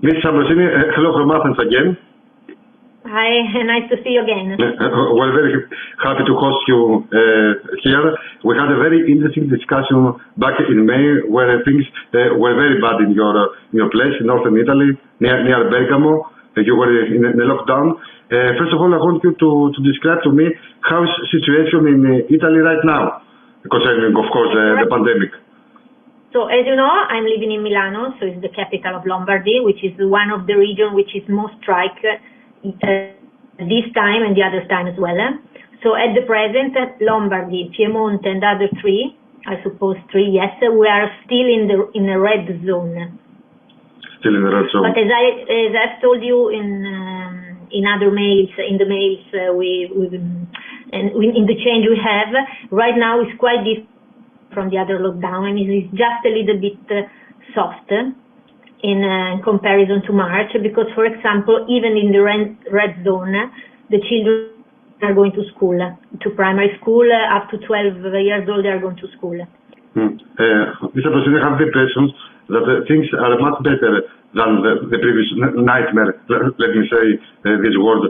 Mrs. Ambrosini, hello from Athens again. Hi, nice to see you again. We're very happy to host you here. We had a very interesting discussion back in May where things were very bad in your place in northern Italy, near Bergamo. You were in a lockdown. First of all, I want you to describe to me how is the situation in Italy right now, concerning, of course, the pandemic. So, as you know, I'm living in Milano, so it's the capital of Lombardy, which is one of the regions which is most strike this time and the other time as well. So, at the present, Lombardy, Piedmont, and other three, I suppose three, yes, we are still in the red zone. Still in the red zone. But as I've told you in other mails, in the mails in the change we have, right now is quite different from the other lockdown. I mean, it's just a little bit soft in comparison to March, because, for example, even in the red zone, the children are going to school, to primary school, up to 12 years old, they are going to school. Mr. President, I have the impression that things are much better than the previous nightmare, let me say this word,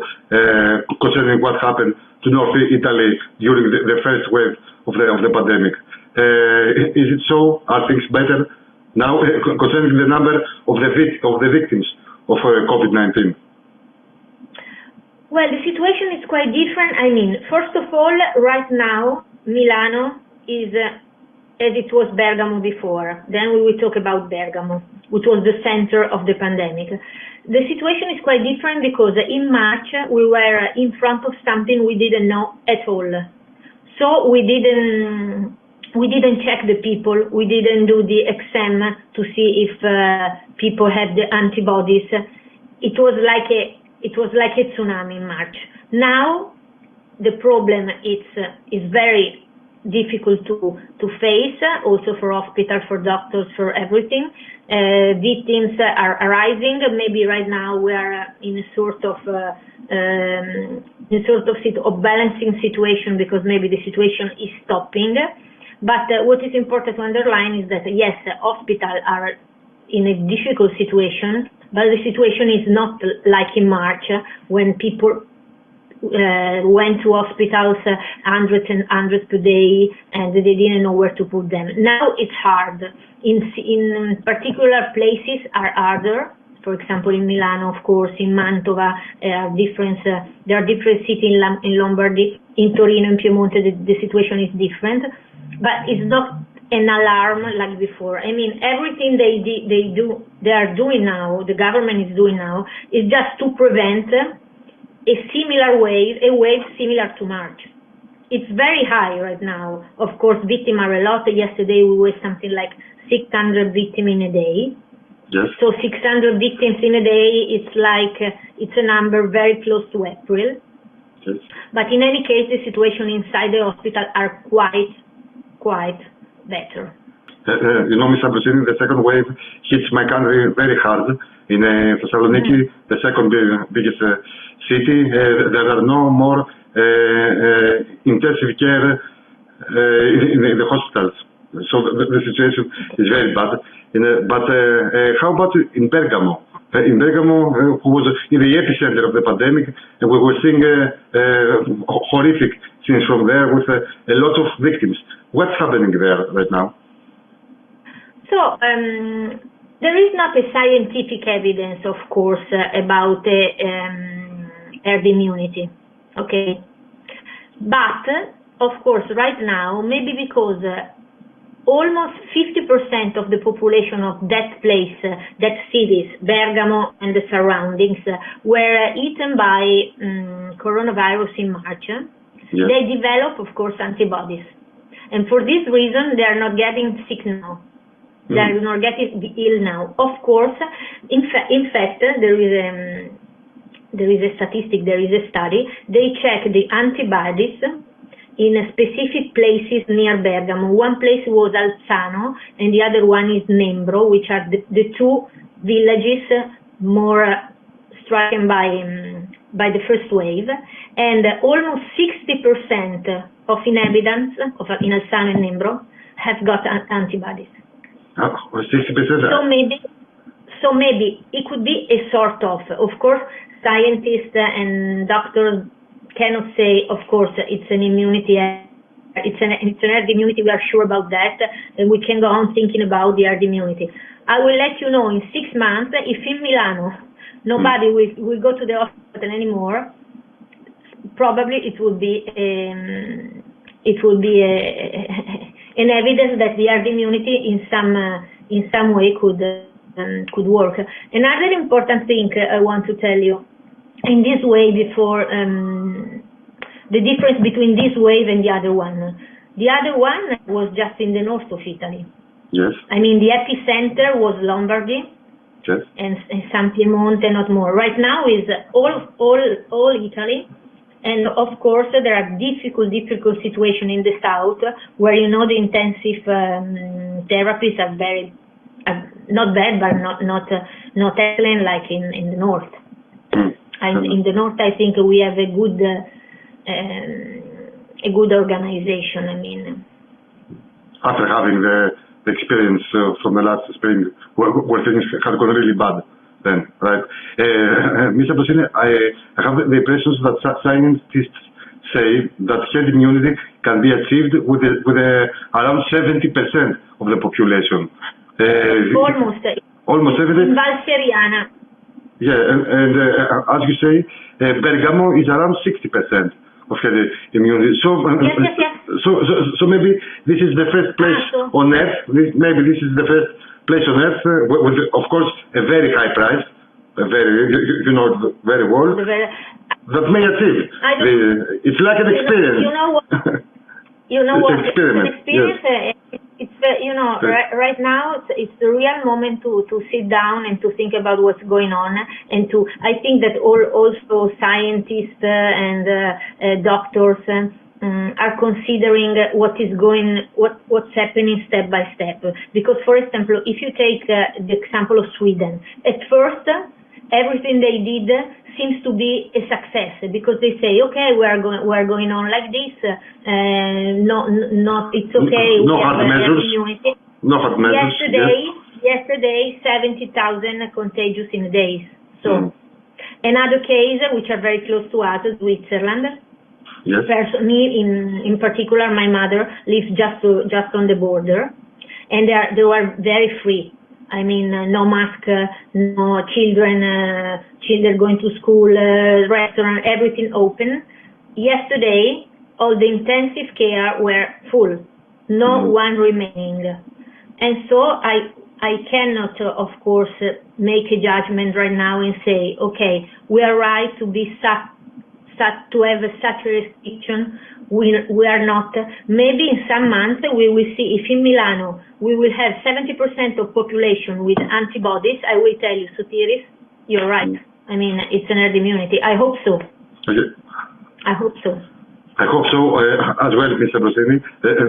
concerning what happened to North Italy during the first wave of the pandemic. Is it so? Are things better now, concerning the number of the victims of COVID-19? Well, the situation is quite different. I mean, first of all, right now, Milano is as it was Bergamo before. Then we will talk about Bergamo, which was the center of the pandemic. The situation is quite different because in March we were in front of something we didn't know at all. So we didn't check the people, we didn't do the exam to see if people had the antibodies. It was like a tsunami in March. Now the problem is very difficult to face, also for hospitals, for doctors, for everything. Victims are arising. Maybe right now we are in a sort of balancing situation, because maybe the situation is stopping. But what is important to underline is that, yes, hospitals are in a difficult situation, but the situation is not like in March, when people went to hospitals hundreds and hundreds per day and they didn't know where to put them. Now it's hard. In particular places are harder. For example, in Milano, of course, in Mantova, there are different cities in Lombardy. In Torino and Piedmont, the situation is different. But it's not an alarm like before. I mean, everything they are doing now, the government is doing now, is just to prevent a wave similar to March. It's very high right now. Of course, victims are a lot. Yesterday we were something like 600 victims in a day. Yes. So 600 victims in a day, it's a number very close to April. Yes. But in any case, the situation inside the hospital are quite better. You know, Ms. Ambrosini, the second wave hits my country very hard. In Thessaloniki, the second biggest city, there are no more intensive care in the hospitals. So the situation is very bad. But how about in Bergamo? In Bergamo, who was in the epicenter of the pandemic, and we were seeing horrific scenes from there with a lot of victims. What's happening there right now? So there is not a scientific evidence, of course, about herd immunity. Okay, but of course, right now, maybe because almost 50% of the population of that place, that cities, Bergamo and the surroundings, were eaten by coronavirus in March. Yes. They develop, of course, antibodies. And for this reason, they are not getting sick now. They are not getting ill now. Of course, in fact, there is a statistic, there is a study. They check the antibodies in specific places near Bergamo. One place was Alzano, and the other one is Nembro, which are the two villages more stricken by the first wave. And almost 60% of inhabitants in Alzano and Nembro have got antibodies. Oh, 60%? So maybe it could be a sort of course, scientists and doctors cannot say, of course, it's an immunity, it's an herd immunity, we are sure about that, and we can go on thinking about the herd immunity. I will let you know in 6 months if in Milano nobody will go to the hospital anymore. Probably it will be an evidence that the herd immunity in some way could work. Another important thing I want to tell you in this way before the difference between this wave and the other one. The other one was just in the north of Italy. Yes. I mean, the epicenter was Lombardy. Yes. And some Piemonte, not more. Right now is all Italy. And of course, there are difficult situations in the south where, you know, the intensive therapies are very, not bad, but not excellent like in the north. In the north, I think we have a good organization. I mean, after having the experience from the last spring, where things had gone really bad. Then, right? Ms. Ambrosini, I have the impression that scientists say that herd immunity can be achieved with around 70% of the population. Almost 70%. In Val Seriana. Yeah, and as you say, Bergamo is around 60% of herd immunity. So, Yes. So maybe this is the first place on Earth. Maybe this is the first place on Earth with, of course, a very high price, a very, you know, very well, that may achieve. It's like an experience. You know what? It's an experience. Yes. It's you know, right now it's the real moment to sit down and to think about what's going on, and I think that also scientists and doctors are considering what's happening step by step. Because, for example, if you take the example of Sweden, at first everything they did seems to be a success, because they say, okay, we are going on like this. It's okay. No hard measures. No hard measures. Yesterday, 70,000 contagious in days. So another case, which are very close to us, Switzerland. Yes. Me, in particular, my mother lives just on the border, and they were very free. I mean, no mask, no children going to school, restaurant, everything open. Yesterday, all the intensive care were full, no one remaining, and so I cannot, of course, make a judgment right now and say, okay, we are right to be to have such a restriction. We are not. Maybe in some months we will see if in Milano we will have 70% of population with antibodies. I will tell you, Sotiris, you're right. I mean, it's an herd immunity. I hope so. Okay. I hope so. I hope so as well, Mr. Ambrosini.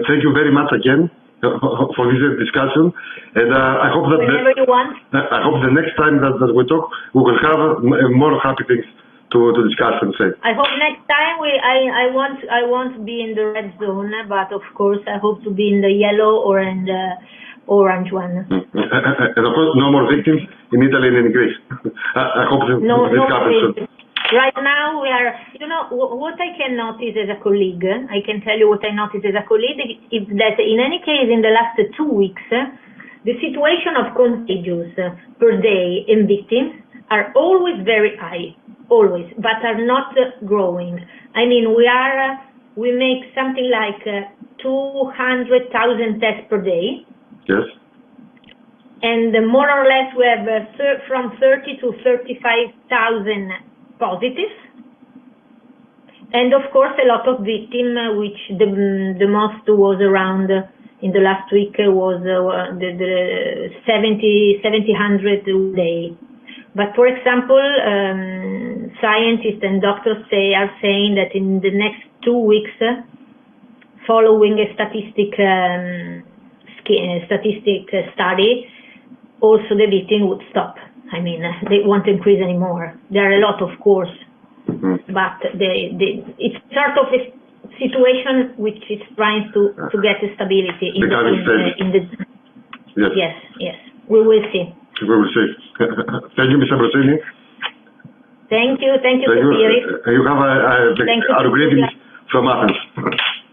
Thank you very much again for this discussion, and I hope that whenever you want. I hope the next time that we talk, we will have more happy things to discuss and say. I hope next time I won't be in the red zone, but of course I hope to be in the yellow or in the orange one. And of course, no more victims in Italy and in Greece. I hope this happens soon. Right now we are, you know, what I can notice as a colleague, I can tell you what I noticed as a colleague, is that in any case in the last 2 weeks, the situation of contagious per day and victims are always very high. Always, but are not growing. I mean, we make something like 200,000 tests per day. Yes. And more or less we have from 30 to 35,000 positives. And of course a lot of victims, which the most was around in the last week was the 700 a day. But for example, scientists and doctors are saying that in the next 2 weeks, following a statistic study, also the victim would stop. I mean, they won't increase anymore. There are a lot, of course, but it's sort of a situation which is trying to get a stability in the. Yes. Yes, we will see. We will see. Thank you, Ms. Ambrosini. Thank you, Sophia. You have our greetings from Athens.